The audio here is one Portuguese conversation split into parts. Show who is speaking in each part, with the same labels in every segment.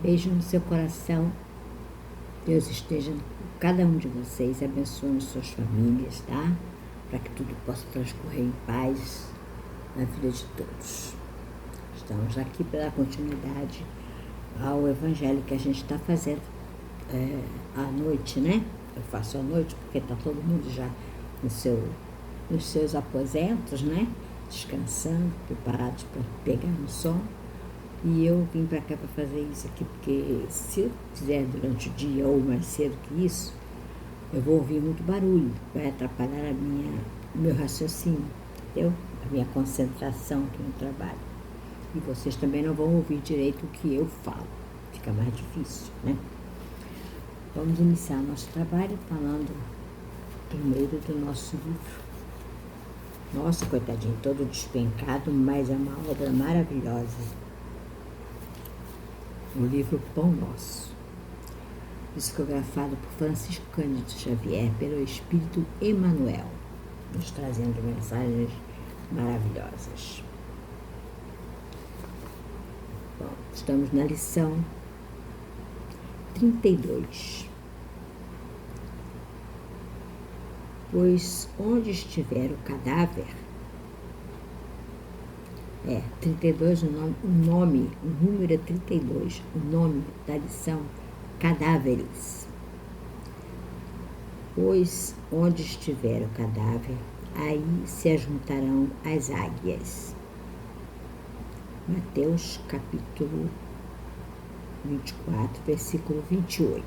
Speaker 1: Beijo no seu coração. Deus esteja com cada um de vocês, abençoando suas famílias, tá? Para que tudo possa transcorrer em paz na vida de todos. Estamos aqui para dar continuidade ao evangelho que a gente está fazendo à noite, né? Eu faço à noite porque está todo mundo já nos seus aposentos, né? Descansando, preparados para pegar no sono. E eu vim para cá para fazer isso aqui, porque se eu fizer durante o dia ou mais cedo que isso, eu vou ouvir muito barulho, vai atrapalhar o meu raciocínio, entendeu? A minha concentração aqui no trabalho. E vocês também não vão ouvir direito o que eu falo, fica mais difícil, né? Vamos iniciar nosso trabalho falando primeiro do nosso livro. Nossa, coitadinho, todo despencado, mas é uma obra maravilhosa. O livro Pão Nosso, psicografado por Francisco Cândido Xavier, pelo Espírito Emmanuel, nos trazendo mensagens maravilhosas. Bom, estamos na lição 32. Pois onde estiver o cadáver, 32, o número é 32, o nome da lição, cadáveres. Pois onde estiver o cadáver, aí se ajuntarão as águias. Mateus capítulo 24, versículo 28.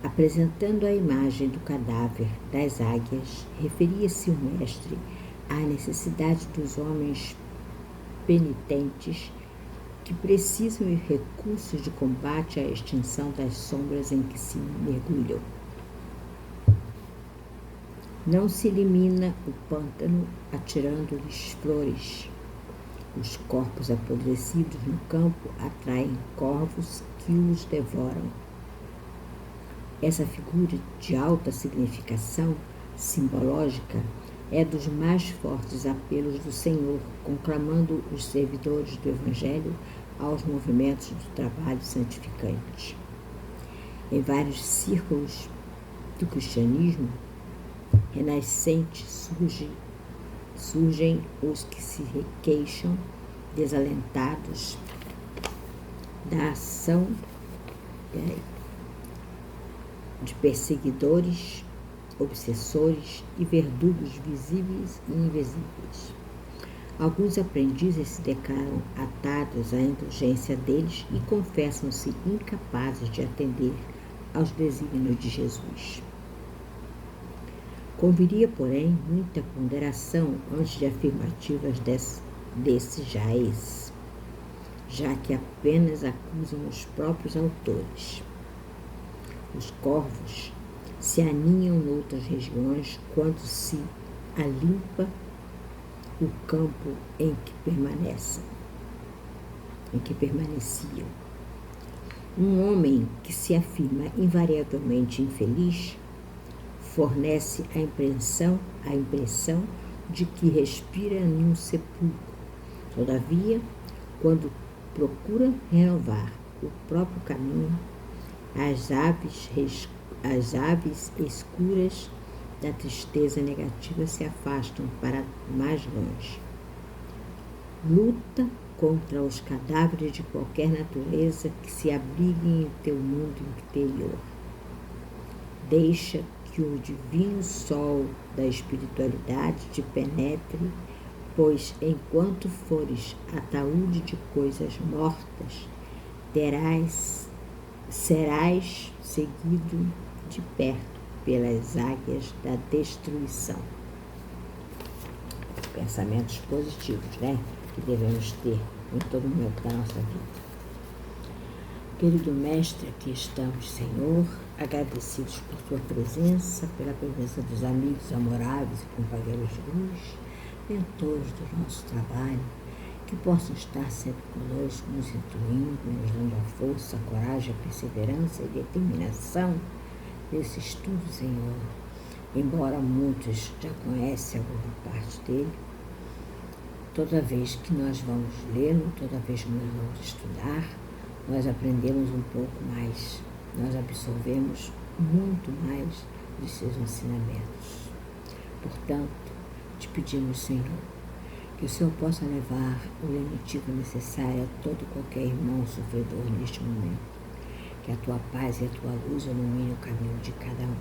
Speaker 1: Apresentando a imagem do cadáver das águias, referia-se o mestre à necessidade dos homens penitentes que precisam de recursos de combate à extinção das sombras em que se mergulham. Não se elimina o pântano atirando-lhes flores. Os corpos apodrecidos no campo atraem corvos que os devoram. Essa figura de alta significação simbológica é dos mais fortes apelos do Senhor, conclamando os servidores do Evangelho aos movimentos do trabalho santificante. Em vários círculos do cristianismo renascente surgem os que se queixam, desalentados da ação de perseguidores, obsessores e verdugos visíveis e invisíveis. Alguns aprendizes se declaram atados à indulgência deles e confessam-se incapazes de atender aos desígnios de Jesus. Conviria, porém, muita ponderação antes de afirmativas desses jáis, já que apenas acusam os próprios autores. Os corvos se aninham noutras regiões quando se alimpa o campo em que permaneciam. Um homem que se afirma invariavelmente infeliz fornece a impressão de que respira em um sepulcro. Todavia, quando procura renovar o próprio caminho, as aves escuras da tristeza negativa se afastam para mais longe. Luta contra os cadáveres de qualquer natureza que se abriguem em teu mundo interior. Deixa que o divino sol da espiritualidade te penetre, pois enquanto fores ataúde de coisas mortas, serás seguido de perto pelas águias da destruição. Pensamentos positivos, né? Que devemos ter em todo momento da nossa vida. Querido Mestre, aqui estamos, Senhor, agradecidos por Tua presença, pela presença dos amigos amoráveis e companheiros de luz, mentores do nosso trabalho, que possam estar sempre conosco, nos intuindo, nos dando a força, a coragem, a perseverança e determinação desse estudo, Senhor. Embora muitos já conhecem alguma parte dele, toda vez que nós vamos lê-lo, toda vez que nós vamos estudar, nós aprendemos um pouco mais, nós absorvemos muito mais dos seus ensinamentos. Portanto, te pedimos, Senhor, que o Senhor possa levar o lenitivo necessário a todo e qualquer irmão sofredor neste momento. Que a tua paz e a tua luz ilumine o caminho de cada um.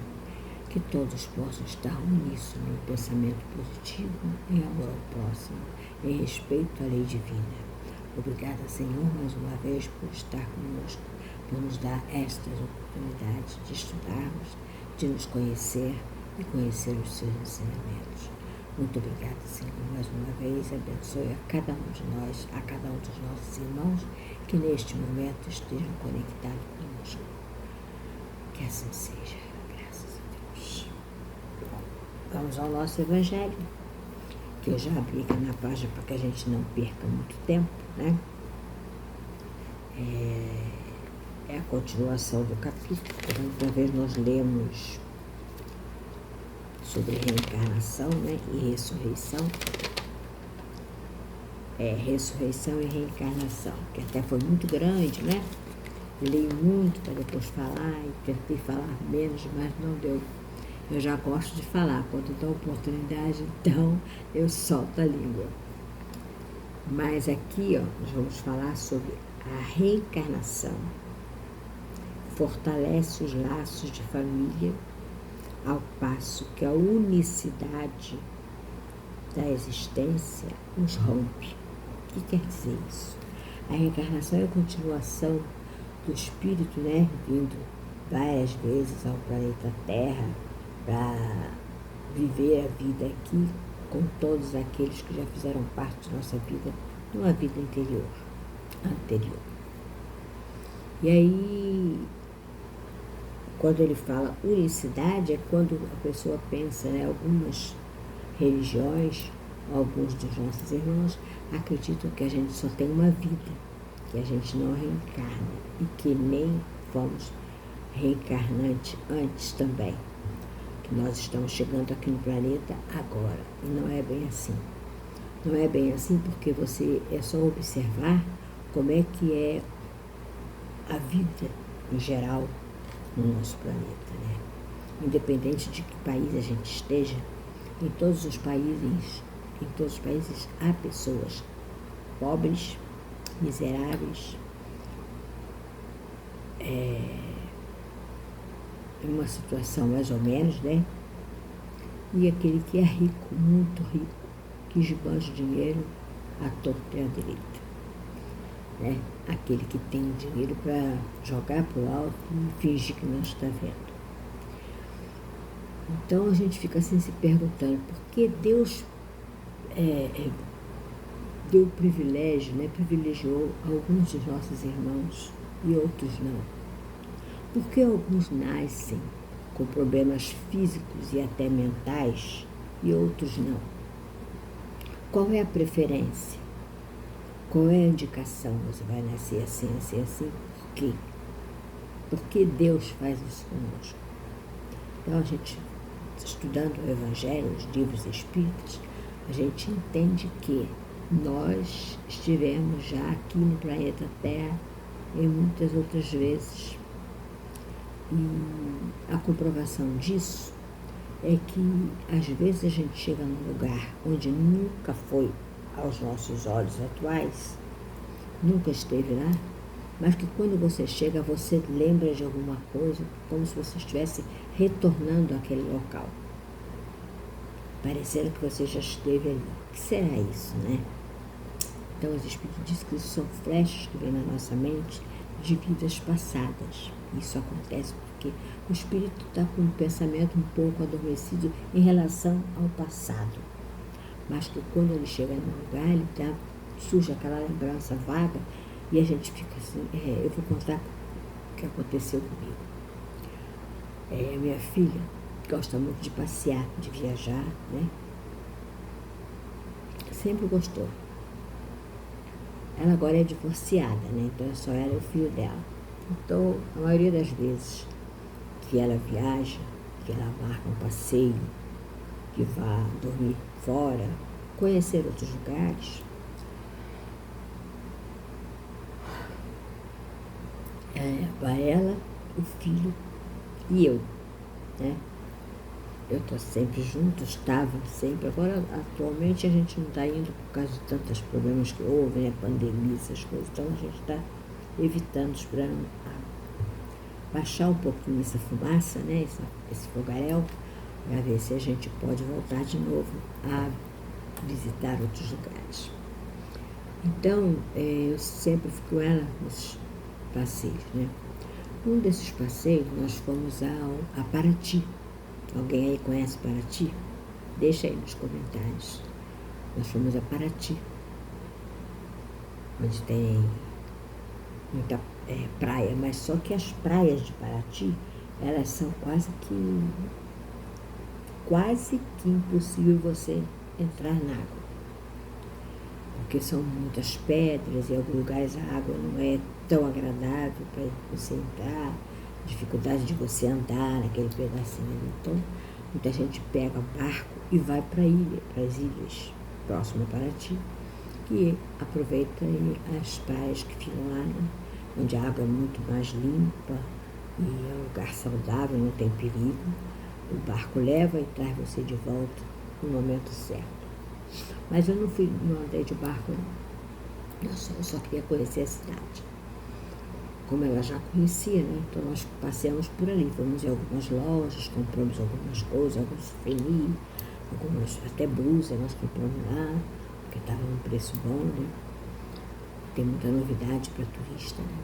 Speaker 1: Que todos possam estar uníssonos no pensamento positivo, em amor ao próximo, em respeito à lei divina. Obrigada, Senhor, mais uma vez por estar conosco, por nos dar estas oportunidades de estudarmos, de nos conhecer e conhecer os seus ensinamentos. Muito obrigada, Senhor, mais uma vez. Abençoe a cada um de nós, a cada um dos nossos irmãos que neste momento estejam conectados conosco. Que assim seja, graças a Deus. Vamos ao nosso Evangelho, que eu já abri aqui na página para que a gente não perca muito tempo, né? É a continuação do capítulo. Outra vez nós lemos sobre reencarnação, né, e ressurreição. Ressurreição e reencarnação, que até foi muito grande, né? Leio muito para depois falar e tentei falar menos, mas não deu. Eu já gosto de falar, quando dou oportunidade, então eu solto a língua. Mas aqui, nós vamos falar sobre a reencarnação. Fortalece os laços de família, ao passo que a unicidade da existência os rompe. O que quer dizer isso? A reencarnação é a continuação do espírito, né, vindo várias vezes ao planeta Terra para viver a vida aqui com todos aqueles que já fizeram parte da nossa vida numa vida anterior. E aí, quando ele fala unicidade, é quando a pessoa pensa, né, algumas religiões, alguns dos nossos irmãos acreditam que a gente só tem uma vida, que a gente não reencarna e que nem fomos reencarnantes antes também, que nós estamos chegando aqui no planeta agora. E não é bem assim. Não é bem assim porque você é só observar como é que é a vida em geral no nosso planeta, né? Independente de que país a gente esteja, em todos os países há pessoas pobres, miseráveis, em uma situação mais ou menos, né? E aquele que é rico, muito rico, que esbanja dinheiro à torta e à direita, né? Aquele que tem o dinheiro para jogar para o alto e fingir que não está vendo. Então a gente fica assim se perguntando por que Deus deu privilégio, né? Privilegiou alguns dos nossos irmãos e outros não. Por que alguns nascem com problemas físicos e até mentais e outros não? Qual é a preferência? Qual é a indicação? Você vai nascer assim, assim, assim. Por quê? Por que Deus faz isso conosco? Então, a gente, estudando o Evangelho, os livros espíritas, a gente entende que nós estivemos já aqui no planeta Terra e muitas outras vezes. E a comprovação disso é que, às vezes, a gente chega num lugar onde nunca foi aos nossos olhos atuais, nunca esteve lá, mas que quando você chega, você lembra de alguma coisa, como se você estivesse retornando àquele local, parecendo que você já esteve ali. O que será isso, né? Então, os Espíritos dizem que isso são flechas que vêm na nossa mente de vidas passadas. Isso acontece porque o espírito está com um pensamento um pouco adormecido em relação ao passado. Mas que quando ele chega no lugar, ele surge aquela lembrança vaga e a gente fica assim, eu vou contar o que aconteceu comigo. Minha filha gosta muito de passear, de viajar, né? Sempre gostou. Ela agora é divorciada, né? Então é só ela e o filho dela. Então, a maioria das vezes que ela viaja, que ela marca um passeio, que vá dormir fora, conhecer outros lugares, Vai ela, o filho e eu, né? Eu estou sempre junto, estava sempre. Agora, atualmente, a gente não está indo por causa de tantos problemas que houve, né? Pandemia, essas coisas. Então, a gente está evitando, esperando baixar um pouquinho essa fumaça, né? Esse fogaréu, para ver se a gente pode voltar de novo a visitar outros lugares. Então, eu sempre fui com ela nesses passeios, né? Um desses passeios, nós fomos a Paraty. Alguém aí conhece Paraty? Deixa aí nos comentários. Nós fomos a Paraty, onde tem muita praia, mas só que as praias de Paraty, elas são quase que impossível você entrar na água. Porque são muitas pedras e em alguns lugares a água não é tão agradável para você entrar, dificuldade de você andar naquele pedacinho ali. Então, muita gente pega barco e vai para as ilhas próximas a Paraty, que aproveita as praias que ficam lá, né? Onde a água é muito mais limpa e é um lugar saudável, não tem perigo. O barco leva e traz você de volta no momento certo. Mas eu não andei de barco, não. Eu só queria conhecer a cidade. Como ela já conhecia, né? Então nós passeamos por ali, fomos em algumas lojas, compramos algumas coisas, alguns souvenirs, algumas até blusas nós compramos lá, porque estava num preço bom, né? Tem muita novidade para turista, né?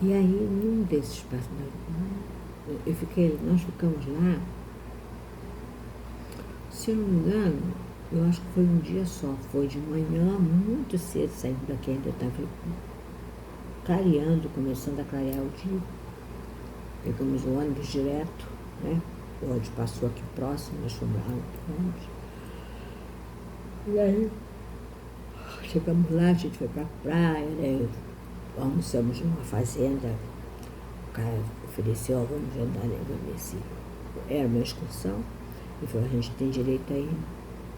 Speaker 1: E aí, num desses passeios, nós ficamos lá, se eu não me engano, eu acho que foi um dia só, foi de manhã, muito cedo, saindo daqui, ainda estava clareando, começando a clarear o dia. Pegamos o ônibus direto, né? O ônibus passou aqui próximo, nós fomos lá no ônibus. E aí, chegamos lá, a gente foi pra praia, né? Almoçamos numa fazenda, o cara ofereceu, vamos jantar, né? Era uma excursão, e falou, a gente tem direito aí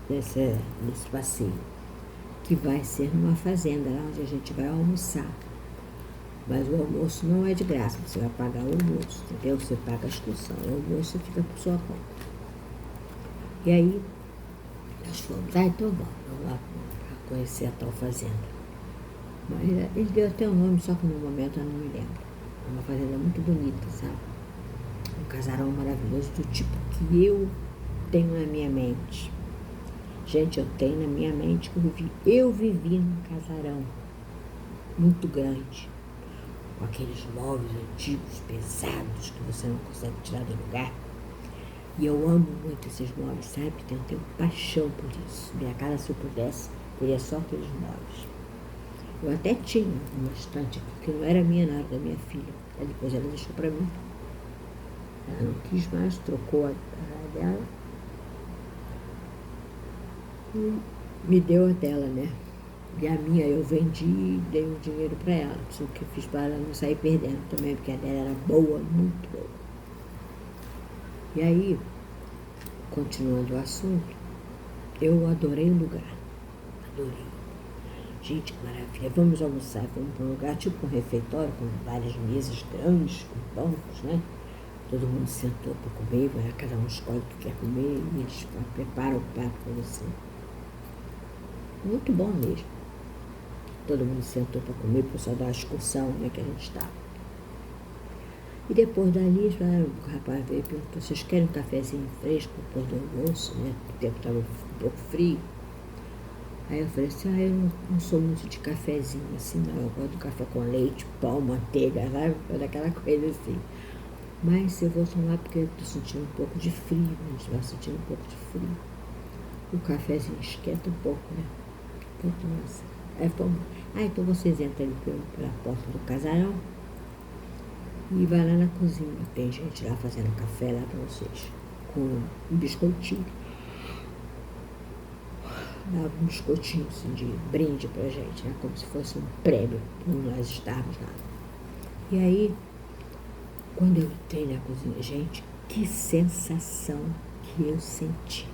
Speaker 1: nesse passeio, que vai ser numa fazenda, lá onde a gente vai almoçar. Mas o almoço não é de graça, você vai pagar o almoço, entendeu? Você paga a excursão, o almoço fica por sua conta. E aí, nós fomos, então vamos lá para conhecer a tal fazenda. Mas ele deu até um nome, só que no momento eu não me lembro. É uma fazenda muito bonita, sabe? Um casarão maravilhoso, do tipo que eu tenho na minha mente. Gente, eu tenho na minha mente que eu vivi num casarão muito grande, com aqueles móveis antigos, pesados, que você não consegue tirar do lugar. E eu amo muito esses móveis, sabe? Tenho paixão por isso. Minha casa, se eu pudesse, teria só aqueles móveis. Eu até tinha uma estante aqui, que não era minha, não era da minha filha. Aí depois ela deixou para mim. Ela não quis mais, trocou a dela e me deu a dela, né? E a minha eu vendi e dei o dinheiro para ela. Isso que eu fiz para ela não sair perdendo também, porque a dela era boa, muito boa. E aí, continuando o assunto, eu adorei o lugar. Adorei. Gente, que maravilha. Vamos almoçar, vamos para um lugar tipo um refeitório, com várias mesas grandes, com bancos, né? Todo mundo sentou para comer, cada um escolhe o que quer comer e eles preparam o prato para você. Muito bom mesmo. Todo mundo sentou para comer, por só da excursão, né, que a gente estava. E depois dali, o rapaz veio e perguntou, vocês querem um cafezinho fresco depois do almoço, né? O tempo estava um pouco frio. Aí eu falei assim, eu não sou muito de cafezinho assim, não. Eu gosto do café com leite, pão, manteiga, sabe? Daquela coisa assim. Mas eu vou tomar porque eu estou sentindo um pouco de frio, a gente vai sentindo um pouco de frio. O cafezinho esquenta um pouco, né? Então, nossa. Aí fomos, então vocês entram ali pela porta do casarão e vai lá na cozinha. Tem gente lá fazendo café lá para vocês, com um biscoitinho. Dava um biscoitinho assim, de brinde pra gente, né? Como se fosse um prêmio por nós estarmos lá. E aí, quando eu entrei na cozinha, gente, que sensação que eu senti.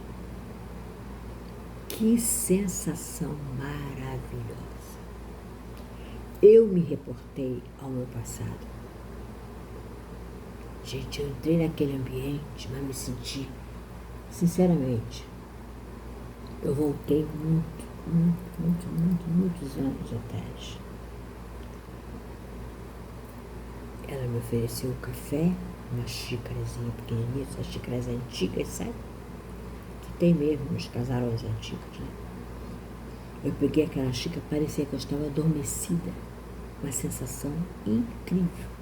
Speaker 1: Que sensação maravilhosa. eu me reportei ao meu passado. Gente, eu entrei naquele ambiente, mas me senti, sinceramente, eu voltei muitos anos atrás. Ela me ofereceu o café, uma xícarazinha pequenininha, essas xícaras antigas, sabe? Que tem mesmo nos casarões antigos, né? Eu peguei aquela xícara, parecia que eu estava adormecida. Uma sensação incrível.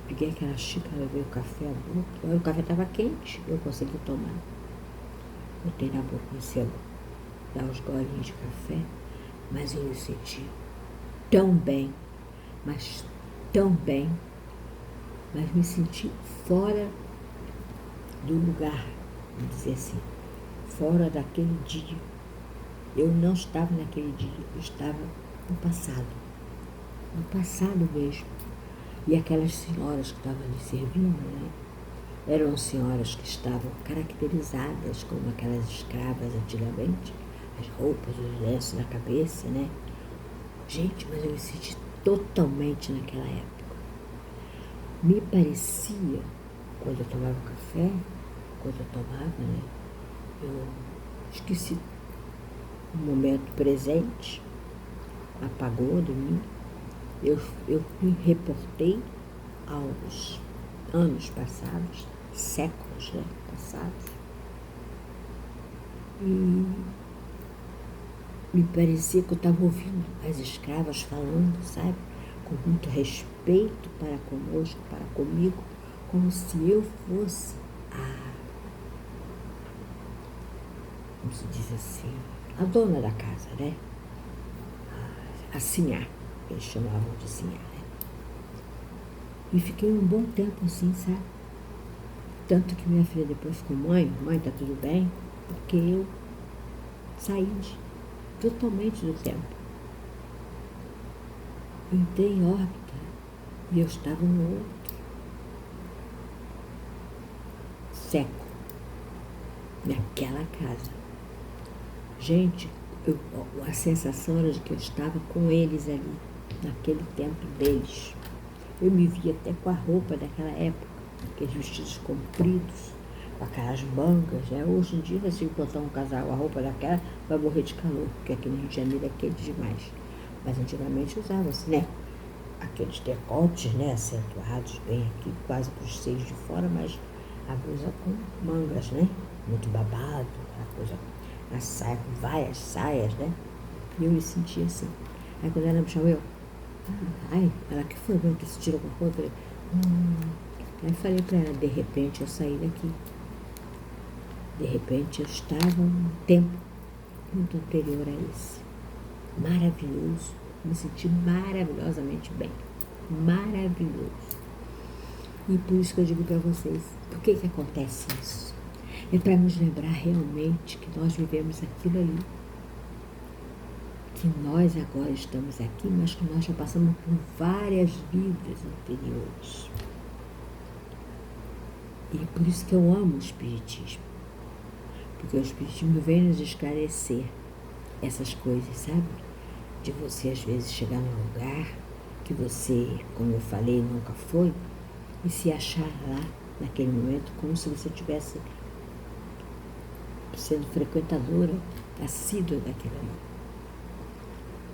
Speaker 1: Peguei aquela xícara, levei o café à boca. O café estava quente, eu consegui tomar. Botei na boca, comecei a dar uns golinhos de café, mas eu me senti tão bem, mas tão bem, mas me senti fora do lugar, vamos dizer assim, fora daquele dia. Eu não estava naquele dia, eu estava no passado mesmo. E aquelas senhoras que estavam ali servindo, né, eram senhoras que estavam caracterizadas como aquelas escravas antigamente, as roupas, os lenços na cabeça, né? Gente, mas eu me senti totalmente naquela época. Me parecia, quando eu tomava café, né, eu esqueci o momento presente, apagou de mim. Eu me reportei aos anos passados, séculos, né, passados, e me parecia que eu estava ouvindo as escravas falando, sabe, com muito respeito para conosco, para comigo, como se eu fosse como se diz assim, a dona da casa, né? A sinhá, eles chamavam de sinhá, né? E fiquei um bom tempo assim, sabe? Tanto que minha filha depois ficou, mãe, tá tudo bem? Porque eu saí totalmente do tempo. Entrei em órbita e eu estava no outro século, naquela casa. Gente, a sensação era de que eu estava com eles ali, naquele tempo deles. Eu me via até com a roupa daquela época, aqueles vestidos compridos, com aquelas mangas, né? Hoje em dia, se botar um casal, a roupa daquela, vai morrer de calor, porque aqui no Rio de Janeiro é quente demais. Mas antigamente usava-se, né? Aqueles decotes, né? Acentuados bem aqui, quase para os seios de fora, mas a blusa com mangas, né? Muito babado, aquela coisa, a saia com várias saias, né? E eu me sentia assim. Aí quando ela me chamou, ela que foi, que se tirou com a roupa, eu falei, Aí falei para ela, de repente eu saí daqui. De repente eu estava um tempo muito anterior a esse. Maravilhoso. Me senti maravilhosamente bem. Maravilhoso. E por isso que eu digo para vocês, por que acontece isso? É para nos lembrar realmente que nós vivemos aquilo ali. Que nós agora estamos aqui, mas que nós já passamos por várias vidas anteriores. E é por isso que eu amo o Espiritismo. Porque o Espiritismo vem nos esclarecer essas coisas, sabe? De você, às vezes, chegar num lugar que você, como eu falei, nunca foi, e se achar lá, naquele momento, como se você tivesse sendo frequentadora assídua daquilo ali.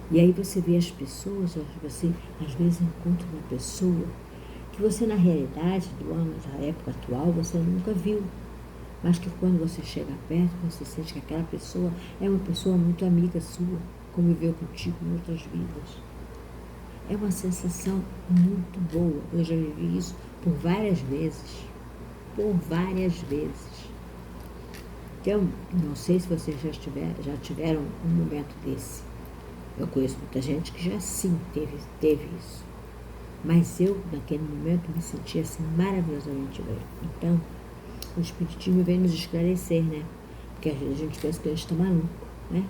Speaker 1: E aí você vê as pessoas, você às vezes encontra uma pessoa que você, na realidade, do ano da época atual, você nunca viu. Mas que quando você chega perto, você sente que aquela pessoa é uma pessoa muito amiga sua, conviveu contigo em outras vidas. É uma sensação muito boa. Eu já vivi isso por várias vezes. Por várias vezes. Então, não sei se vocês já tiveram um momento desse. Eu conheço muita gente que já sim teve isso. Mas eu, naquele momento, me sentia assim maravilhosamente bem. Então, o Espiritismo vem nos esclarecer, né? Porque às vezes a gente pensa que a gente está maluco, né?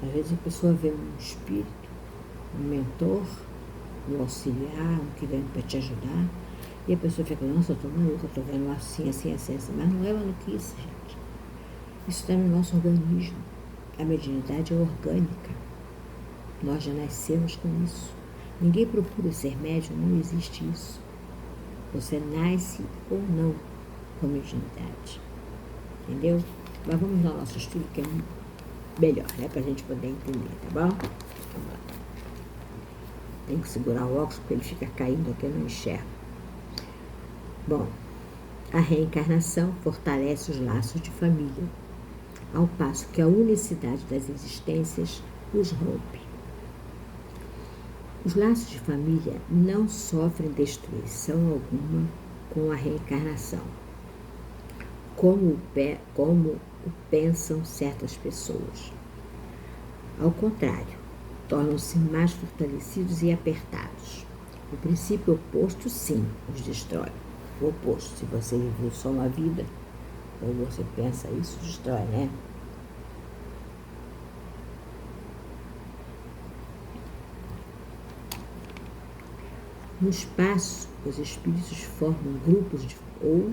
Speaker 1: Às vezes a pessoa vê um espírito, um mentor, um auxiliar, um que vem para te ajudar, e a pessoa fica, nossa, eu estou maluca, eu estou vendo assim. Mas não é maluquice, gente. Isso está no nosso organismo. A mediunidade é orgânica. Nós já nascemos com isso. Ninguém procura ser médium, não existe isso. Você nasce ou não com mediunidade. Entendeu? Mas vamos ao nosso estudo, que é melhor, né? Para a gente poder entender, tá bom? Vamos lá. Tem que segurar o óculos porque ele fica caindo aqui, eu não enxergo. Bom, a reencarnação fortalece os laços de família, ao passo que a unicidade das existências os rompe. Os laços de família não sofrem destruição alguma com a reencarnação, como o pensam certas pessoas. Ao contrário, tornam-se mais fortalecidos e apertados. O princípio oposto, sim, os destrói. O oposto, se você viveu só uma vida, ou você pensa isso, destrói, né? No espaço, os espíritos formam grupos ou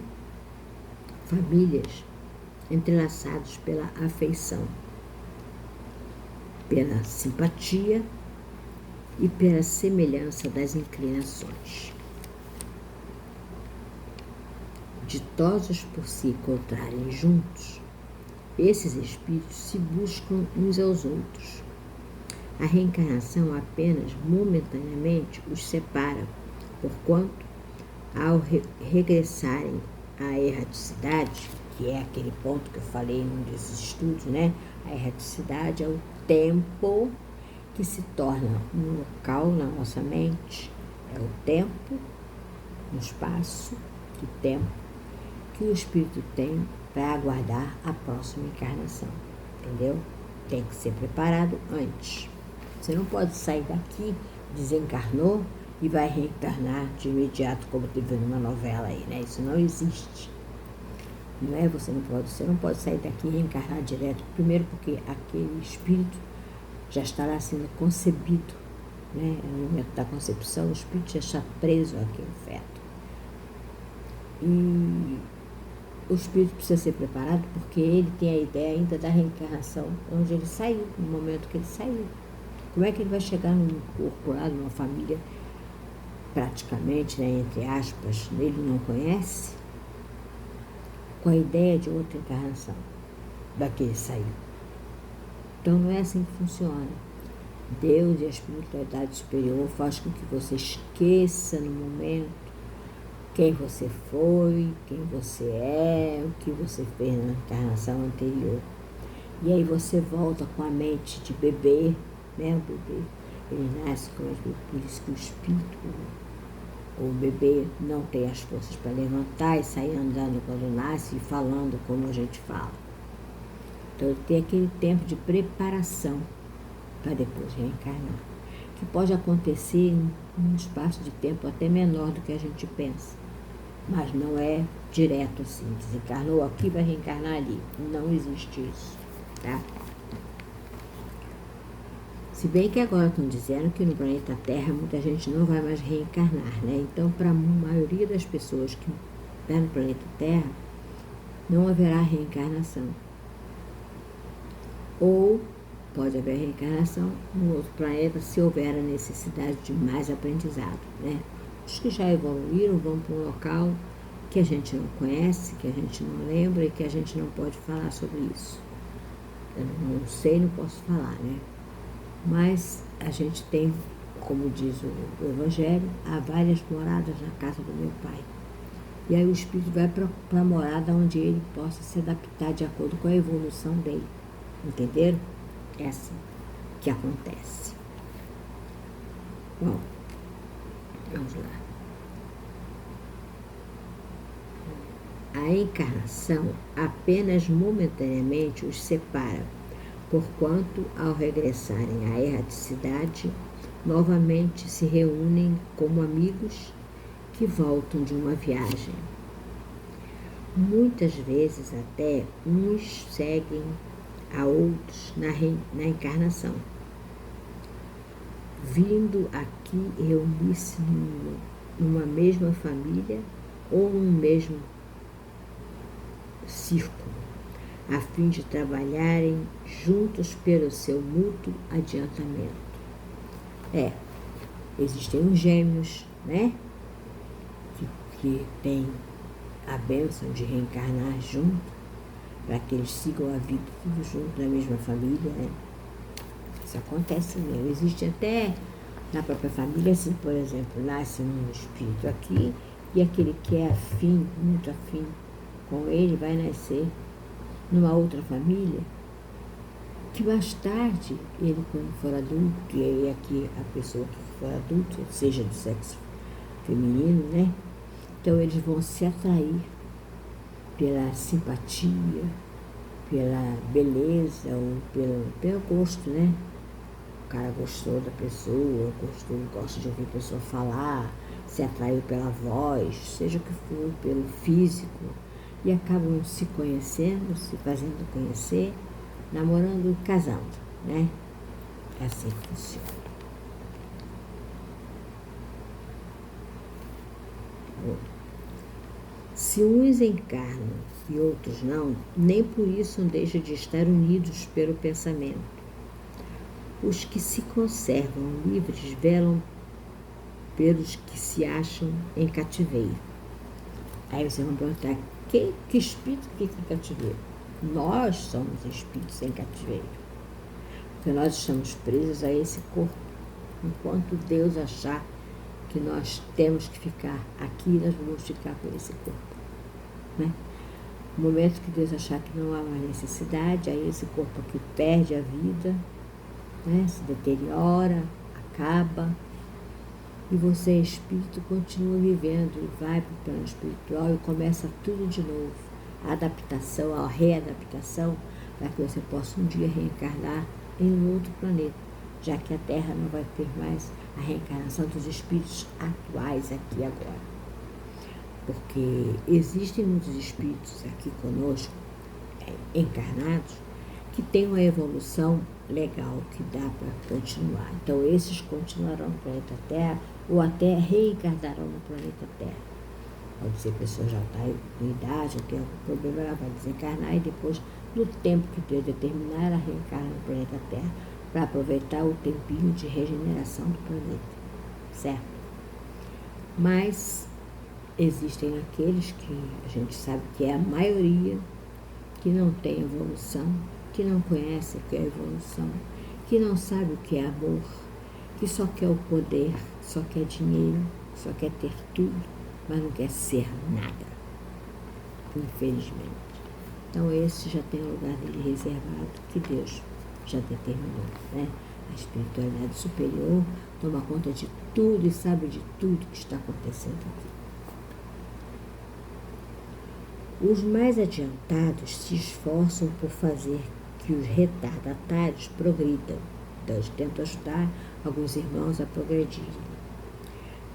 Speaker 1: famílias entrelaçados pela afeição, pela simpatia e pela semelhança das inclinações. Ditosos por se encontrarem juntos, esses espíritos se buscam uns aos outros. A reencarnação apenas momentaneamente os separa, porquanto, ao regressarem à erraticidade, que é aquele ponto que eu falei num desses estudos, né? A erraticidade é o tempo que se torna um local na nossa mente, é o tempo, no espaço, o tempo que o espírito tem para aguardar a próxima encarnação, entendeu? Tem que ser preparado antes. Você não pode sair daqui, desencarnou e vai reencarnar de imediato, como teve numa novela aí, né? Isso não existe. Não é? Você não pode sair daqui e reencarnar direto. Primeiro porque aquele espírito já estará sendo concebido, né? No momento da concepção, o espírito já está preso àquele feto. E o espírito precisa ser preparado porque ele tem a ideia ainda da reencarnação, onde ele saiu, no momento que ele saiu. Como é que ele vai chegar num corpo lá, numa família, praticamente, né, entre aspas, ele não conhece, com a ideia de outra encarnação, da que ele saiu? Então não é assim que funciona. Deus e a espiritualidade superior faz com que você esqueça no momento quem você foi, quem você é, o que você fez na encarnação anterior. E aí você volta com a mente de bebê, né? O bebê, ele nasce com as bebês, por isso que o espírito, o bebê não tem as forças para levantar e sair andando quando nasce e falando como a gente fala. Então ele tem aquele tempo de preparação para depois reencarnar, que pode acontecer em um espaço de tempo até menor do que a gente pensa. Mas não é direto assim, desencarnou aqui, vai reencarnar ali. Não existe isso, tá? Se bem que agora estão dizendo que no planeta Terra muita gente não vai mais reencarnar, né? Então, para a maioria das pessoas que estão no planeta Terra, não haverá reencarnação. Ou pode haver reencarnação no outro planeta se houver a necessidade de mais aprendizado, né? Os que já evoluíram vão para um local que a gente não conhece, que a gente não lembra e que a gente não pode falar sobre isso. Eu não sei, não posso falar, né? Mas a gente tem, como diz o Evangelho, há várias moradas na casa do meu Pai. E aí o espírito vai para a morada onde ele possa se adaptar de acordo com a evolução dele. Entenderam? É assim que acontece. Bom, vamos lá. A encarnação apenas momentaneamente os separa, porquanto, ao regressarem à erraticidade, novamente se reúnem como amigos que voltam de uma viagem. Muitas vezes até uns seguem a outros na encarnação, vindo aqui reunir-se numa mesma família ou num mesmo círculo, a fim de trabalharem juntos pelo seu mútuo adiantamento. Existem os gêmeos, né? Que tem a bênção de reencarnar junto, para que eles sigam a vida tudo junto na mesma família, né? Isso acontece mesmo. Existe até na própria família, assim, por exemplo, nasce um espírito aqui e aquele que é afim, muito afim com ele, vai nascer numa outra família, que mais tarde, ele quando for adulto, e aí aqui a pessoa que for adulta, seja do sexo feminino, né? Então eles vão se atrair pela simpatia, pela beleza, ou pelo gosto, né? O cara gostou da pessoa, gosta de ouvir a pessoa falar, se atraiu pela voz, seja o que for, pelo físico, e acabam se conhecendo, se fazendo conhecer, namorando e casando, né? É assim que funciona. Se uns encarnam e outros não, nem por isso deixam de estar unidos pelo pensamento. Os que se conservam livres velam pelos que se acham em cativeiro. Aí você vai perguntar, que espírito que fica em cativeiro? Nós somos espíritos em cativeiro. Porque nós estamos presos a esse corpo. Enquanto Deus achar que nós temos que ficar aqui, nós vamos ficar com esse corpo. Né? No momento que Deus achar que não há mais necessidade, aí esse corpo aqui perde a vida, né? Se deteriora, acaba, e você, espírito, continua vivendo e vai para o plano espiritual e começa tudo de novo. A adaptação, a readaptação, para que você possa um dia reencarnar em um outro planeta, já que a Terra não vai ter mais a reencarnação dos espíritos atuais aqui agora. Porque existem muitos espíritos aqui conosco, encarnados, que têm uma evolução legal, que dá para continuar. Então, esses continuarão no planeta Terra ou até reencarnarão no planeta Terra. Pode ser que a pessoa já está em idade, ou tem algum problema, ela vai desencarnar e depois, no tempo que Deus determinar, ela reencarna no planeta Terra para aproveitar o tempinho de regeneração do planeta, certo? Mas existem aqueles que a gente sabe que é a maioria, que não tem evolução, que não conhece o que é evolução, que não sabe o que é amor, que só quer o poder, só quer dinheiro, só quer ter tudo, mas não quer ser nada, infelizmente. Então esse já tem o lugar dele reservado, que Deus já determinou, né? A espiritualidade superior toma conta de tudo e sabe de tudo que está acontecendo aqui. Os mais adiantados se esforçam por fazer que os retardatários progridam. Então, eles tentam ajudar alguns irmãos a progredirem.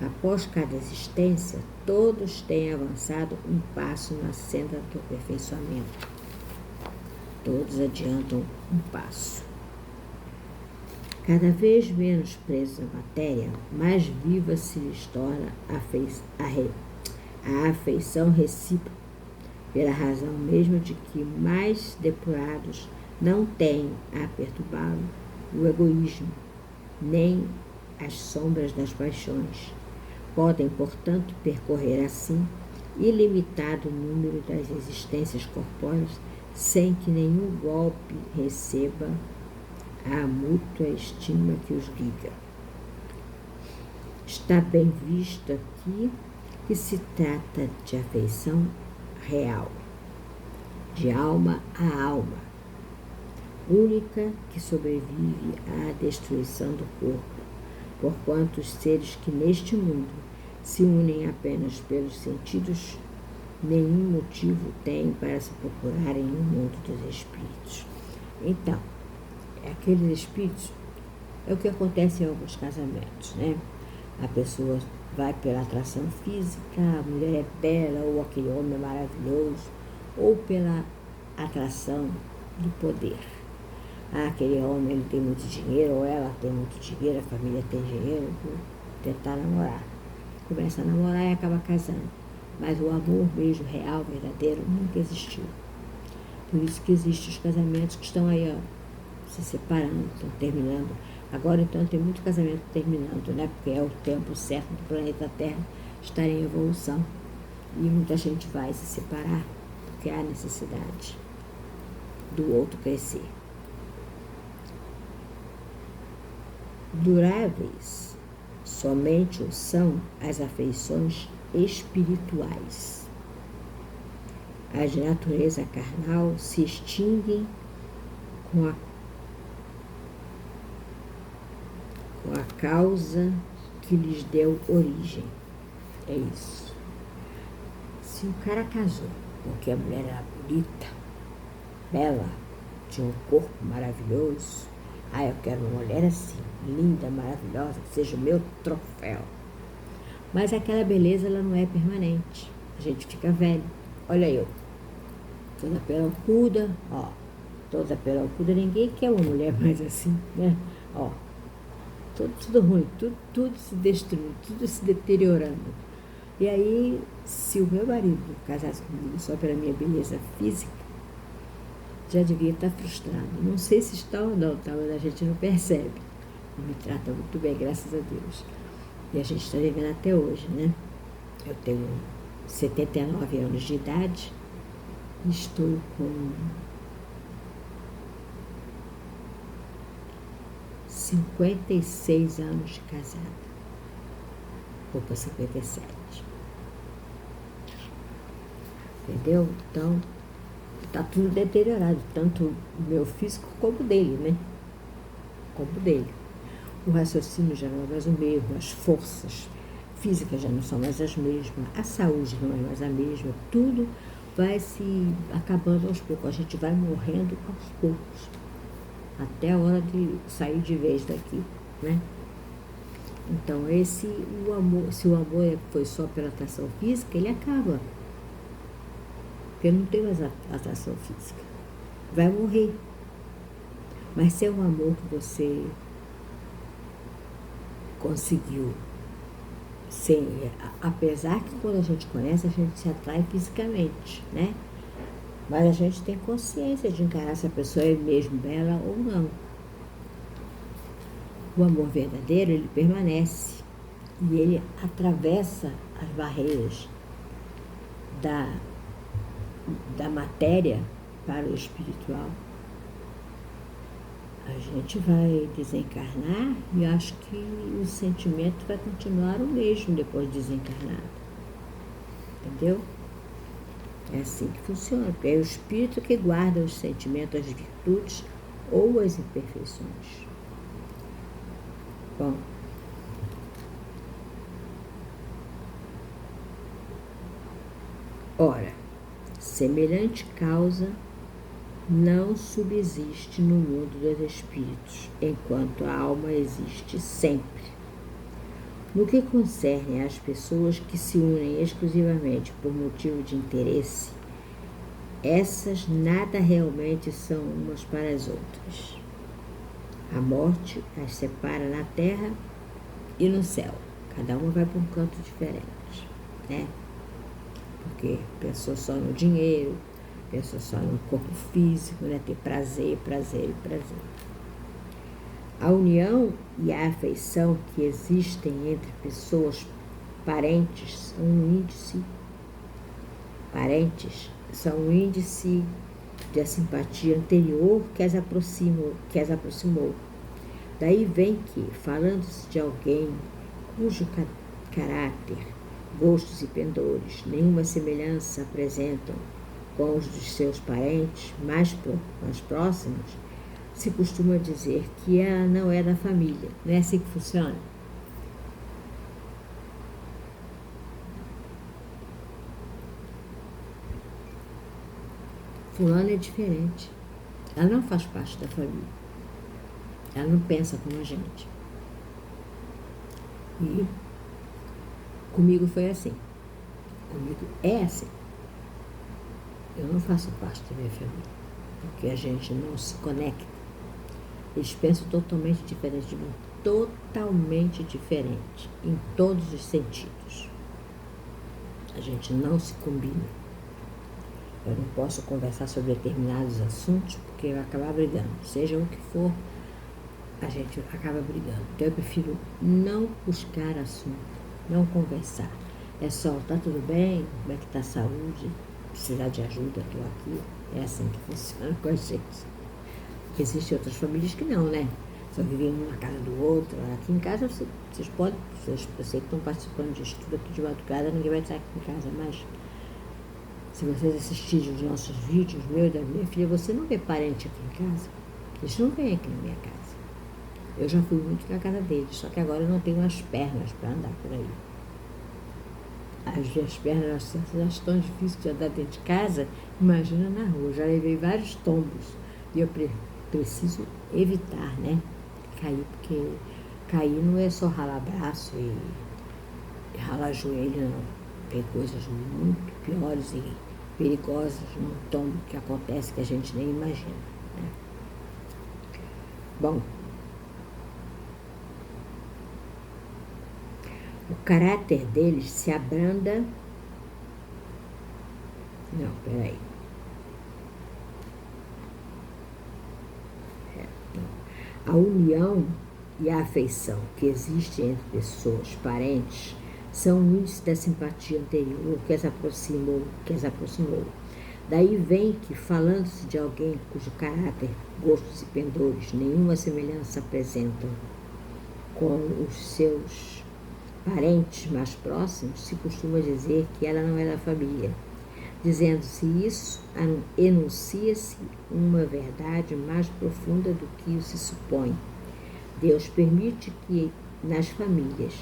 Speaker 1: Após cada existência, todos têm avançado um passo na senda do aperfeiçoamento. Todos adiantam um passo. Cada vez menos presos à matéria, mais viva se lhes torna a afeição recíproca, pela razão mesmo de que mais depurados não têm a perturbá-lo o egoísmo, nem as sombras das paixões. Podem, portanto, percorrer assim ilimitado número das existências corpóreas sem que nenhum golpe receba a mútua estima que os liga. Está bem visto aqui que se trata de afeição real, de alma a alma, única que sobrevive à destruição do corpo, porquanto os seres que neste mundo se unem apenas pelos sentidos, nenhum motivo têm para se procurarem no mundo dos espíritos. Então, aqueles espíritos é o que acontece em alguns casamentos, né? A pessoa vai pela atração física, a mulher é bela, ou aquele homem é maravilhoso, ou pela atração do poder. Aquele homem ele tem muito dinheiro, ou ela tem muito dinheiro, a família tem dinheiro, vou tentar namorar. Começa a namorar e acaba casando. Mas o amor mesmo, real, verdadeiro, nunca existiu. Por isso que existem os casamentos que estão aí, ó, se separando, estão terminando Agora, então, tem muito casamento terminando, né? Porque é o tempo certo do planeta Terra estar em evolução. E muita gente vai se separar porque há necessidade do outro crescer. Duráveis somente o são as afeições espirituais. As de natureza carnal se extinguem com a causa que lhes deu origem. É isso. Se o cara casou porque a mulher era bonita, bela, tinha um corpo maravilhoso, eu quero uma mulher assim, linda, maravilhosa, que seja o meu troféu. Mas aquela beleza, ela não é permanente. A gente fica velho. Olha eu, toda pelancuda, toda pelancuda, ninguém quer uma mulher mais assim, né? Tudo ruim, tudo se destruindo, tudo se deteriorando. E aí, se o meu marido casasse comigo só pela minha beleza física, já devia estar frustrado. Não sei se está ou não, tá? Mas a gente não percebe. Ele me trata muito bem, graças a Deus. E a gente está vivendo até hoje, né? Eu tenho 79 anos de idade e estou com 56 anos de casada. Vou para 57. Entendeu? Então, está tudo deteriorado, tanto o meu físico como dele, né? Como dele. O raciocínio já não é mais o mesmo, as forças físicas já não são mais as mesmas, a saúde não é mais a mesma, tudo vai se acabando aos poucos, a gente vai morrendo aos poucos, até a hora de sair de vez daqui, né? Então, o amor, se o amor foi só pela atração física, ele acaba. Porque não tem mais atração física. Vai morrer. Mas se é um amor que você conseguiu, apesar que quando a gente conhece, a gente se atrai fisicamente, né? Mas a gente tem consciência de encarar se a pessoa é mesmo bela ou não. O amor verdadeiro, ele permanece. E ele atravessa as barreiras da matéria para o espiritual. A gente vai desencarnar e acho que o sentimento vai continuar o mesmo depois de desencarnado. Entendeu? É assim que funciona, porque é o espírito que guarda os sentimentos, as virtudes ou as imperfeições. Bom, ora, semelhante causa não subsiste no mundo dos espíritos, enquanto a alma existe sempre. No que concerne às pessoas que se unem exclusivamente por motivo de interesse, essas nada realmente são umas para as outras. A morte as separa na terra e no céu. Cada uma vai para um canto diferente, né? Porque pensou só no dinheiro, pensou só no corpo físico, né? Ter prazer, prazer e prazer. A união e a afeição que existem entre pessoas parentes são um índice de simpatia anterior que as aproximou. Daí vem que, falando-se de alguém cujo caráter, gostos e pendores nenhuma semelhança apresentam com os dos seus parentes mais próximos, se costuma dizer que ela não é da família. Não é assim que funciona? Fulano é diferente. Ela não faz parte da família. Ela não pensa como a gente. E comigo foi assim. Comigo é assim. Eu não faço parte da minha família, porque a gente não se conecta. Eles pensam totalmente diferente de mim. Totalmente diferente, em todos os sentidos. A gente não se combina. Eu não posso conversar sobre determinados assuntos, porque eu vou acabar brigando. Seja o que for, a gente acaba brigando. Então eu prefiro não buscar assunto, não conversar. É só, tá tudo bem? Como é que tá a saúde? Precisar de ajuda, estou aqui. É assim que funciona com a gente. Existem outras famílias que não, né? Só vivem um na casa do outro. Aqui em casa vocês podem, eu sei que estão participando de estudo aqui de madrugada, ninguém vai estar aqui em casa, mas se vocês assistirem os nossos vídeos, meu e da minha filha, você não vê parente aqui em casa. Eles não vêm aqui na minha casa. Eu já fui muito na casa deles, só que agora eu não tenho as pernas para andar por aí. As minhas pernas já estão difíceis de andar dentro de casa, imagina na rua. Eu já levei vários tombos e eu preciso evitar, né? Cair, porque cair não é só ralar braço e ralar joelho, não. Tem coisas muito piores e perigosas no tombo que acontece que a gente nem imagina, né? Bom, o caráter deles se abranda. Não, peraí. A união e a afeição que existe entre pessoas, parentes, são o índice da simpatia anterior que as aproximou. Daí vem que, falando-se de alguém cujo caráter, gostos e pendores nenhuma semelhança apresentam com os seus parentes mais próximos, se costuma dizer que ela não é da família. Dizendo-se isso, enuncia-se uma verdade mais profunda do que se supõe. Deus permite que nas famílias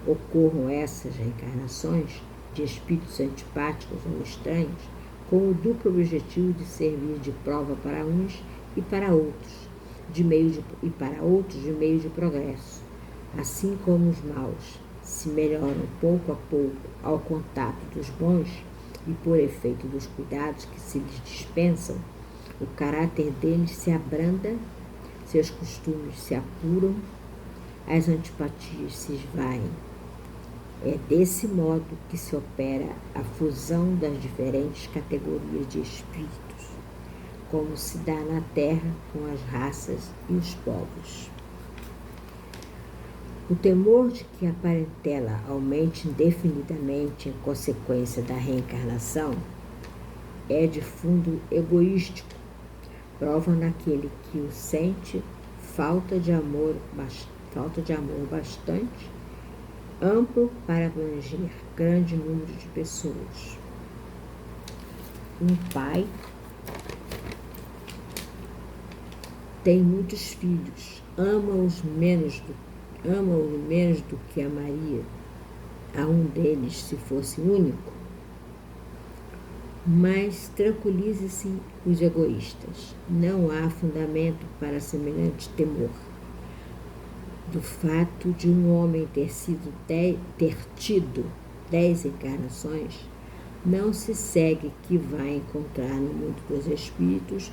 Speaker 1: ocorram essas reencarnações de espíritos antipáticos ou estranhos, com o duplo objetivo de servir de prova para uns e para outros, de meio de progresso. Assim como os maus se melhoram pouco a pouco ao contato dos bons e por efeito dos cuidados que se lhes dispensam, o caráter deles se abranda, seus costumes se apuram, as antipatias se esvaem. É desse modo que se opera a fusão das diferentes categorias de espíritos, como se dá na Terra com as raças e os povos. O temor de que a parentela aumente indefinidamente em consequência da reencarnação é de fundo egoístico. Prova naquele que o sente falta de amor bastante amplo para abranger grande número de pessoas. Um pai tem muitos filhos, ama-os menos do que amaria a um deles se fosse único. Mas tranquilize-se os egoístas. Não há fundamento para semelhante temor. Do fato de um homem ter tido 10 encarnações, não se segue que vai encontrar no mundo dos espíritos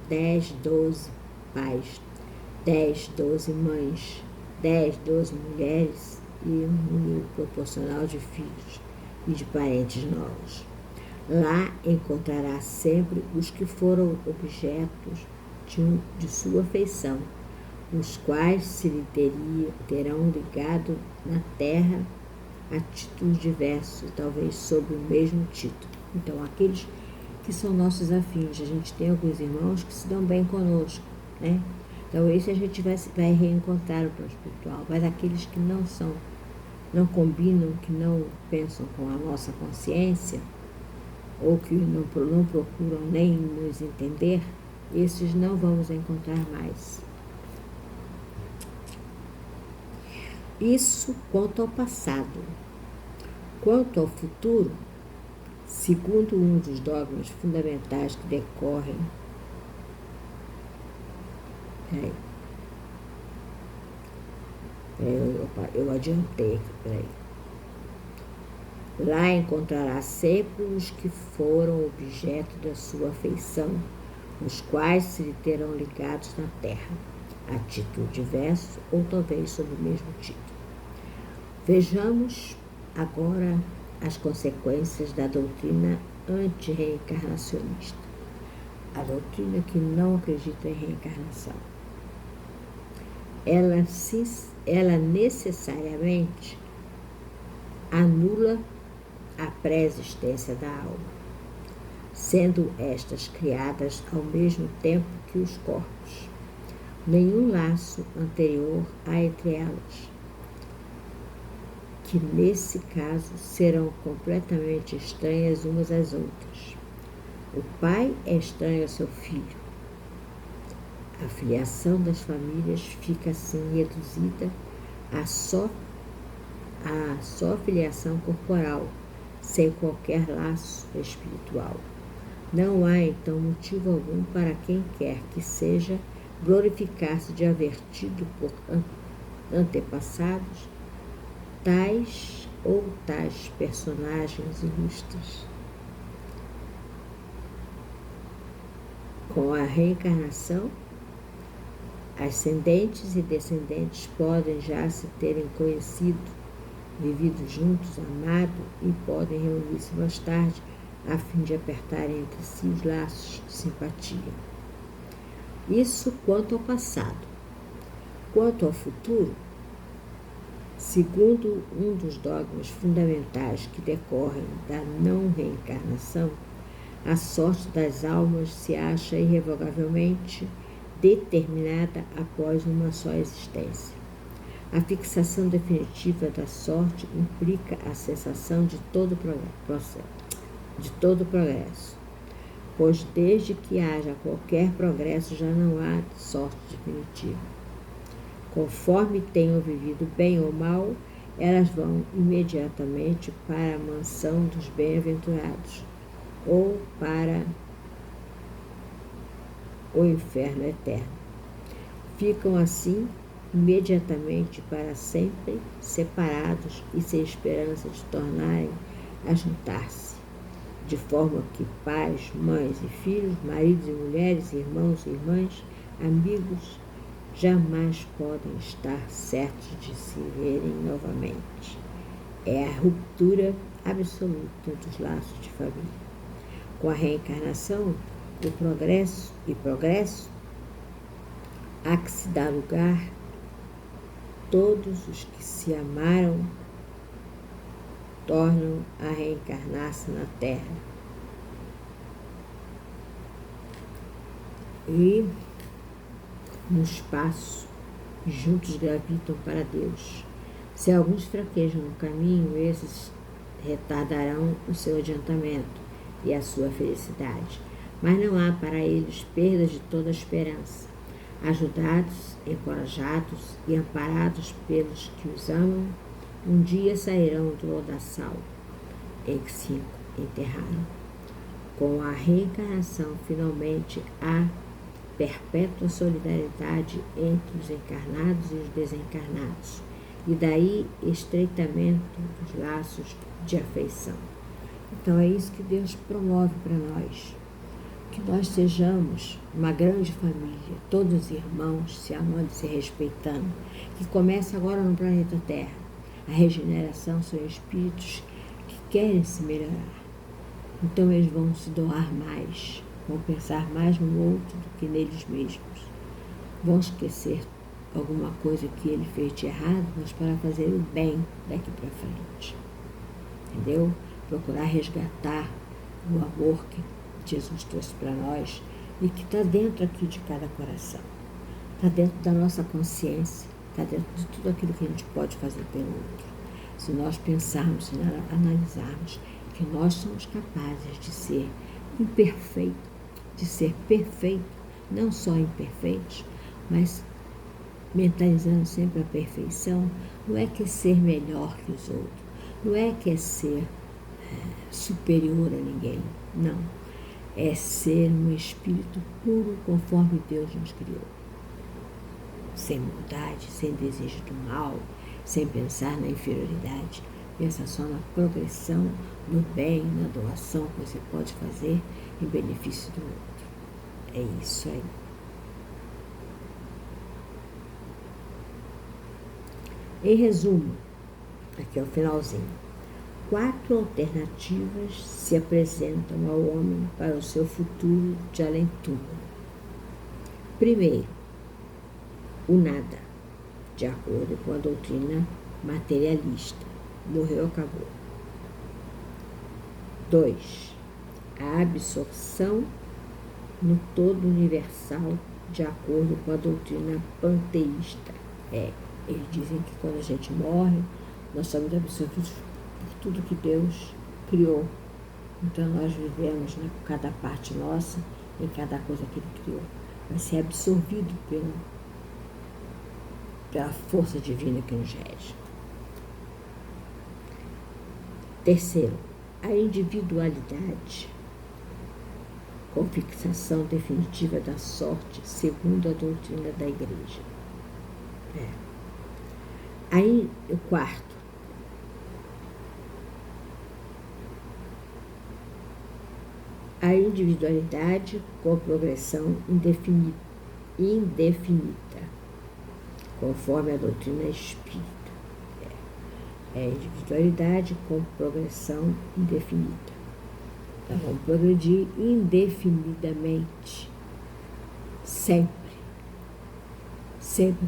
Speaker 1: 10, 12 pais, 10, 12 mães, 10, 12 mulheres e um número proporcional de filhos e de parentes novos. Lá encontrará sempre os que foram objetos de sua afeição, os quais se lhe terão ligado na terra a títulos diversos, talvez sob o mesmo título. Então, aqueles que são nossos afins, a gente tem alguns irmãos que se dão bem conosco, né? Então, esse a gente vai reencontrar o plano espiritual, mas aqueles que não combinam, que não pensam com a nossa consciência, ou que não procuram nem nos entender, esses não vamos encontrar mais. Isso quanto ao passado. Quanto ao futuro, segundo um dos dogmas fundamentais que decorrem. Eu adiantei aqui, peraí. Lá encontrará sempre os que foram objeto da sua afeição, os quais se lhe terão ligados na terra, a título diverso ou talvez sob o mesmo título. Vejamos agora as consequências da doutrina antirreencarnacionista, a doutrina que não acredita em reencarnação. ela necessariamente anula a pré-existência da alma, sendo estas criadas ao mesmo tempo que os corpos. Nenhum laço anterior há entre elas, que nesse caso serão completamente estranhas umas às outras. O pai é estranho ao seu filho. A filiação das famílias fica assim reduzida a só filiação corporal, sem qualquer laço espiritual. Não há, então, motivo algum para quem quer que seja glorificar-se de haver tido por antepassados tais ou tais personagens ilustres. Com a reencarnação, ascendentes e descendentes podem já se terem conhecido, vivido juntos, amado, e podem reunir-se mais tarde a fim de apertarem entre si os laços de simpatia. Isso quanto ao passado. Quanto ao futuro, segundo um dos dogmas fundamentais que decorrem da não reencarnação, a sorte das almas se acha irrevogavelmente determinada após uma só existência. A fixação definitiva da sorte implica a cessação de todo progresso, pois desde que haja qualquer progresso já não há sorte definitiva. Conforme tenham vivido bem ou mal, elas vão imediatamente para a mansão dos bem-aventurados ou para o inferno eterno. Ficam assim imediatamente para sempre separados e sem esperança de tornarem a juntar-se, de forma que pais, mães e filhos, maridos e mulheres, irmãos e irmãs, amigos, jamais podem estar certos de se verem novamente. É a ruptura absoluta dos laços de família. Com a reencarnação, o progresso há que se dar lugar. Todos os que se amaram tornam a reencarnar-se na Terra. E no espaço, juntos gravitam para Deus. Se alguns fraquejam no caminho, esses retardarão o seu adiantamento e a sua felicidade. Mas não há para eles perda de toda a esperança. Ajudados, encorajados e amparados pelos que os amam, um dia sairão do lodaçal em que se enterraram. Com a reencarnação, finalmente, há perpétua solidariedade entre os encarnados e os desencarnados, e daí estreitamento dos laços de afeição. Então é isso que Deus promove para nós, que nós sejamos uma grande família, todos irmãos, se amando e se respeitando, que começa agora no planeta Terra. A regeneração são espíritos que querem se melhorar. Então eles vão se doar mais, vão pensar mais no outro do que neles mesmos. Vão esquecer alguma coisa que ele fez de errado, mas para fazer o bem daqui para frente. Entendeu? Procurar resgatar o amor que Jesus trouxe para nós e que está dentro aqui de cada coração. Está dentro da nossa consciência, está dentro de tudo aquilo que a gente pode fazer pelo outro. Se nós pensarmos, se nós analisarmos que nós somos capazes de ser imperfeito, de ser perfeito, não só imperfeitos, mas mentalizando sempre a perfeição, não é que é ser melhor que os outros, não é que é ser superior a ninguém, não. É ser um espírito puro conforme Deus nos criou. Sem maldade, sem desejo do mal, sem pensar na inferioridade. Pensa só na progressão, no bem, na doação que você pode fazer em benefício do outro. É isso aí. Em resumo, aqui é o finalzinho. 4 alternativas se apresentam ao homem para o seu futuro de além-túmulo. Primeiro, o nada. de acordo com a doutrina materialista. Morreu, acabou. 2. A absorção no todo universal, de acordo com a doutrina panteísta. Eles dizem que quando a gente morre, nós somos absorvidos por tudo que Deus criou. Então nós vivemos, né, cada parte nossa, em cada coisa que Ele criou. Vai ser absorvido pela força divina que nos rege. 3. A individualidade, com fixação definitiva da sorte, segundo a doutrina da Igreja. Aí, o 4. A individualidade com progressão indefinida, conforme a doutrina espírita. É a individualidade com progressão indefinida. Então, vamos progredir indefinidamente, sempre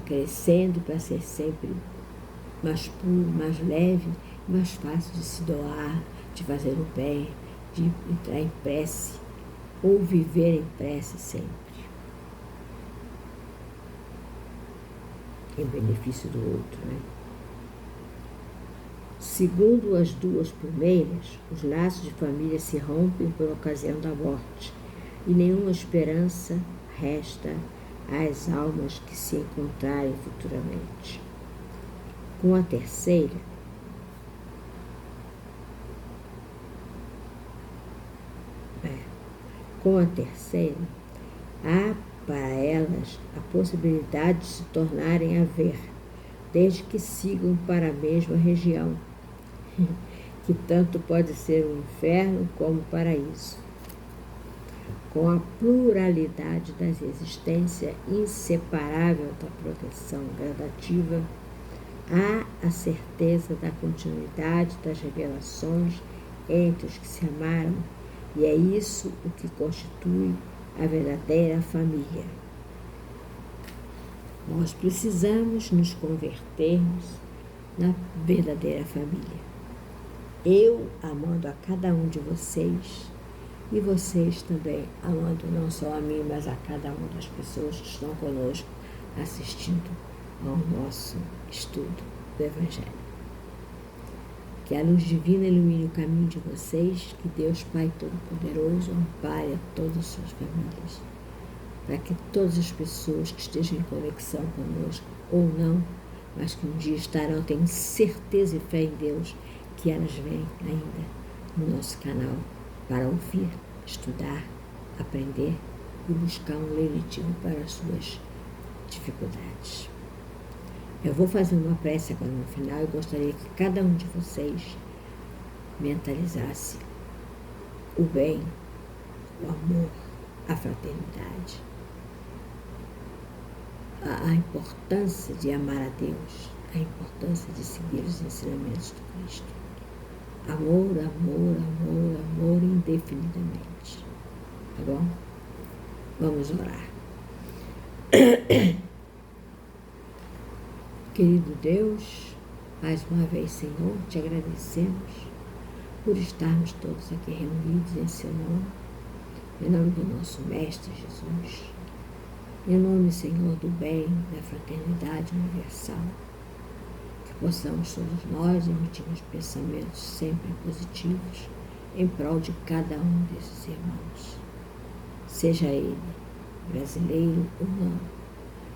Speaker 1: crescendo para ser sempre mais puro, mais leve, mais fácil de se doar, de fazer o bem, de entrar em prece ou viver em prece sempre, em benefício do outro, né? Segundo as duas primeiras, os laços de família se rompem por ocasião da morte e nenhuma esperança resta às almas que se encontrarem futuramente. Com a terceira, há para elas a possibilidade de se tornarem a ver, desde que sigam para a mesma região, que tanto pode ser um inferno como um paraíso. Com a pluralidade das existências inseparável da progressão gradativa, há a certeza da continuidade das revelações entre os que se amaram, e é isso o que constitui a verdadeira família. Nós precisamos nos convertermos na verdadeira família. Eu amando a cada um de vocês e vocês também amando não só a mim, mas a cada uma das pessoas que estão conosco assistindo ao nosso estudo do Evangelho. Que a luz divina ilumine o caminho de vocês, que Deus Pai Todo-Poderoso ampare a todas as suas famílias, para que todas as pessoas que estejam em conexão conosco, ou não, mas que um dia estarão, tenham certeza e fé em Deus, que elas vêm ainda no nosso canal para ouvir, estudar, aprender e buscar um lenitivo para as suas dificuldades. Eu vou fazer uma prece agora no final e gostaria que cada um de vocês mentalizasse o bem, o amor, a fraternidade, a importância de amar a Deus, a importância de seguir os ensinamentos do Cristo. Amor, amor, amor, amor indefinidamente. Tá bom? Vamos orar. Querido Deus, mais uma vez, Senhor, te agradecemos por estarmos todos aqui reunidos em seu nome, em nome do nosso Mestre Jesus, em nome, Senhor, do bem, da fraternidade universal, que possamos todos nós emitirmos pensamentos sempre positivos em prol de cada um desses irmãos, seja ele brasileiro ou não,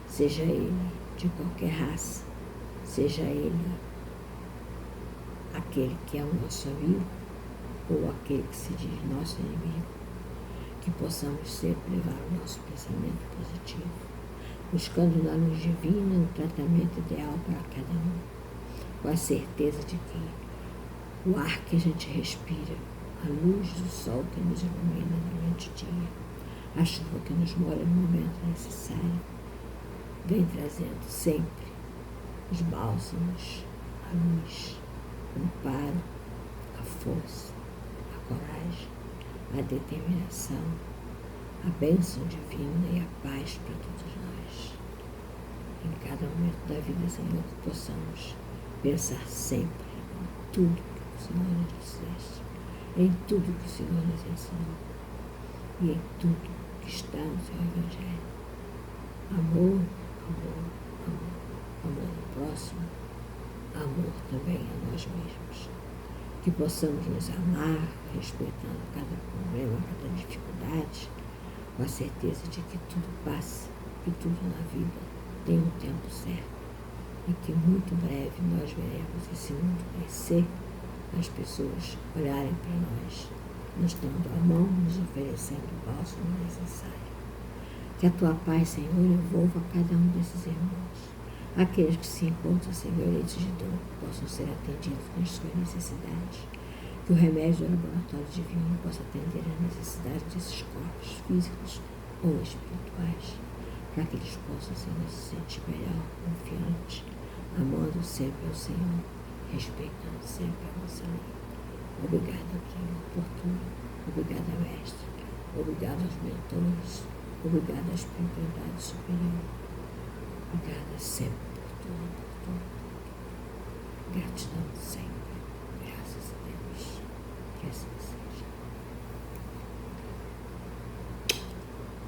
Speaker 1: seja ele de qualquer raça, seja ele aquele que é o nosso amigo ou aquele que se diz nosso inimigo, que possamos sempre levar o nosso pensamento positivo, buscando na luz divina o tratamento ideal para cada um, com a certeza de que o ar que a gente respira, a luz do sol que nos ilumina durante o dia, a chuva que nos molha no momento necessário, vem trazendo sempre os bálsamos, a luz, o amparo, a força, a coragem, a determinação, a bênção divina e a paz para todos nós. em cada momento da vida, Senhor, que possamos pensar sempre em tudo que o Senhor nos disseste, em tudo que o Senhor nos ensinou e em tudo que está no seu Evangelho. Amor, amor, amor. Amor ao próximo, amor também a nós mesmos. Que possamos nos amar, respeitando cada problema, cada dificuldade, com a certeza de que tudo passa, que tudo na vida tem um tempo certo e que muito breve nós veremos esse mundo crescer, as pessoas olharem para nós, nos dando a mão, nos oferecendo o bálsamo necessário. Que a tua paz, Senhor, envolva cada um desses irmãos. Aqueles que se encontram sem leitos de dor possam ser atendidos nas suas necessidades. Que o remédio do laboratório divino possa atender às necessidades desses corpos físicos ou espirituais, para que eles possam, Senhor, se sentir melhor, confiante, amando sempre ao Senhor, respeitando sempre a nossa lei. Obrigada, Senhor, por tudo. Obrigada, Mestre. Obrigada aos mentores. Obrigada à espiritualidade superior. Obrigada sempre por tudo, por tudo. Gratidão sempre. Graças a Deus. Que assim seja.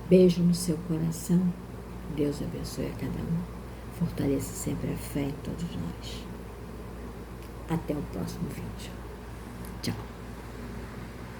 Speaker 1: Beijo no seu coração. Deus abençoe a cada um. Fortaleça sempre a fé em todos nós. Até o próximo vídeo.